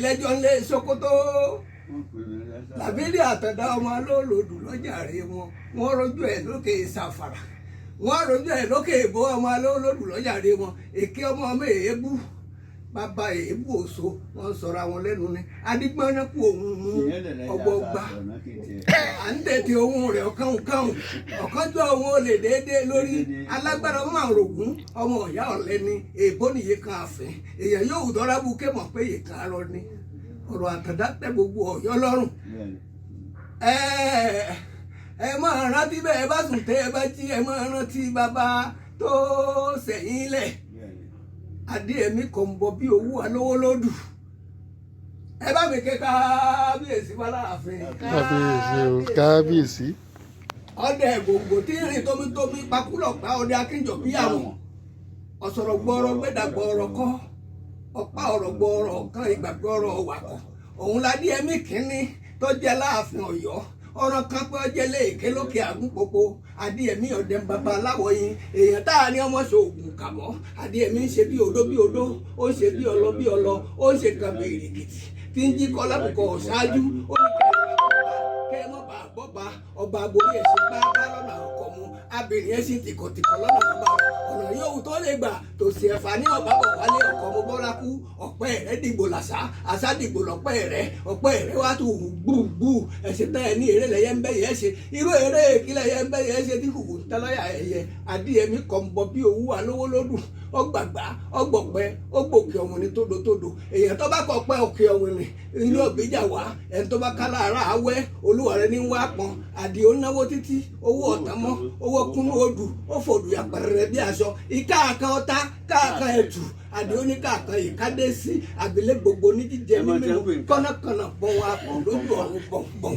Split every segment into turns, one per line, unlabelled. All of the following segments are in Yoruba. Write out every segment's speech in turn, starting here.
lẹ́jọ́ ńlẹ̀ Sókótó Làbídì Àtàndá ọmọ Alólòdù lọ́jà rẹ̀ wọ́n rojú ẹ̀ lókè Sàfàrà wọ́n rojú ẹ̀ lókè Ìbò ọmọ Alólòdù lọ́jà rẹ̀ èké ọmọ èébú bàbá èébú òṣó wọ́n sọ̀rọ̀ àwọn lẹ́nu ni adigbọ́nàkú òun mú ọgbọ́gba à ń tètè ohun rẹ̀ ọ̀kánjọ́ ohun olè déédéé lórí alágbára ọmọ àrògún ọmọ ọ̀yá ọ̀lẹ́ni èèbó nìyé kan àfẹ́ èèyàn yóò dọ́rábù ké mọ̀ pé yè kan arọ ni ọ̀rọ̀ Àtàndá tẹ́ gbogbo Ọ̀yọ́ lọ́rùn ẹ máa rántí bẹ́ẹ̀ bá sùn tẹ́ ẹ bá jí ẹ máa rántí bàbá tó sẹ̀yìn lẹ̀ Adéyẹmí Kọ̀ǹbọ̀ bí owó Alówólódù ẹ bá mi ké kábíyèsí wá láàfin.
kábíyèsí.
ọdẹ gbogbo tí rìn tómítómí pakúlọ̀pá ọdẹ akínjọ bí àwọn ọ̀sọ̀rọ̀ gbọ́ọ̀rọ̀ gbẹ́dàgbọ́ ọ̀rọ̀ kọ́ ọ̀pá ọ̀rọ̀ gbọ́ọ̀rọ̀ kan ìgbàgbọ́ ọ̀rọ̀ wàkọ̀ òun l'Adéyẹmí kínní tó jẹ́ láàfin Ọ̀yọ́ ọ̀rọ̀ kan pé ọjẹ́ léèké lókè Àgúnpòpó Adéyẹmí ọ̀dẹ̀ bàbá aláwọ̀ yín èèyàn tá a ní ọmọ ṣoògùn kàmọ́ Adéyẹmí ń ṣe bí odó ó ń ṣe bí ọlọ ó ń ṣe kan bí ìrìkìtì tí ń jí kọ́ lábùkọ̀ ṣáájú ó ní kẹ́ ẹ mọ́ bá gbọ́ba ọba àgbórí ẹ̀sìn bá lọ́nà ọkọ̀ mu abìnrin ẹ̀sìn tìkọ̀tìkọ̀ lọ́nà bàbá ọ̀nà yòówù tó lè gbà tòsí ẹ̀fà ní ọ̀bá bọ̀ wálé ọkọ̀ mo bọ́lá kú ọ̀pẹ́ rẹ̀ dìgbò làṣà àṣà dìgbò lọ́pẹ́ rẹ̀ wá tó gbùgbù ẹ̀sìn tẹ́ ẹ ní eré lẹ́yẹ ń bẹ́ yẹ ṣe irú eré ìkílẹ̀ yẹ ń bẹ́ yẹ ṣe tí kùkù tẹ́lọ́yà ẹ̀yẹ Adéyẹmí Kọ̀ǹbọ̀ bí owó Alówólódù ọgbàgbà ọgbọ̀pẹ ọgbòkè ọ̀hún ní tódòtódò èèyàn tó bá kọ pẹ́ òkè ọ̀hún ní inú ọ̀gbẹ́jà wá ẹni tó bá kálá ara awẹ́ olúwa rẹ ní wá pọn Àdìó náwó títí owó ọ̀tàmọ́ owó kúnú odù ó fòdù àpẹrẹ bí aṣọ ìka àkan ọ̀tá káàkan ẹ̀tù Àdìó ní káàkan ìkádé sí àbílẹ̀ gbogbo ní jíjẹ ní mímu kọ́nàkọ́nà bọ̀ wá lójú ọ̀run bọ̀ǹbọ̀ǹ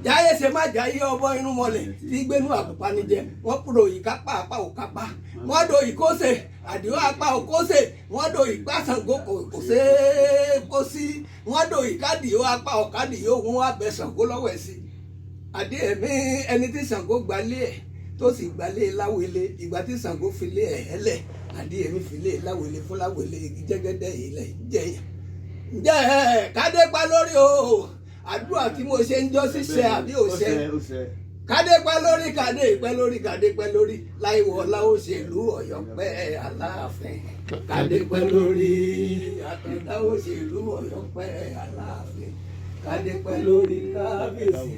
jáyé ṣe má jáyé ọbọ inú mọlẹ̀ tí gbénú àpòpanijẹ wọn kúrò ìkápá apá òkápá wọn do ìkóṣe Àdìó apá òkóṣe wọn do ìgbàsàngó kòṣe kòsí wọn do ìkádìó apá ọ̀kádìó wọn wá bẹ Ṣàngó lọ́wọ́ ẹ̀ sí Adéyẹmí ẹni tí Ṣàngó gbalé ẹ̀ tó sì gbalé Láwélé ìgbà tí Ṣàngó filé ẹ̀ hẹ́lẹ̀ Adéyẹmí filé Láwélé fún Láwélé jẹ́gẹ́dẹ́ ilẹ̀ jẹ́yàn ǹjẹ́ kádé pa lórí o àdúrà tí mo ṣe ń jọ́ ṣíṣe àbí òṣè kádé pẹ́ lórí kádé pẹ́ lórí láìwọ̀ láwọ̀ òṣèlú Ọ̀yọ́ pẹ́ Aláàfin kádé pẹ́ lórí Àtàndá òṣèlú Ọ̀yọ́ pẹ́ Aláàfin kádé pẹ́ lórí kábíyèsí.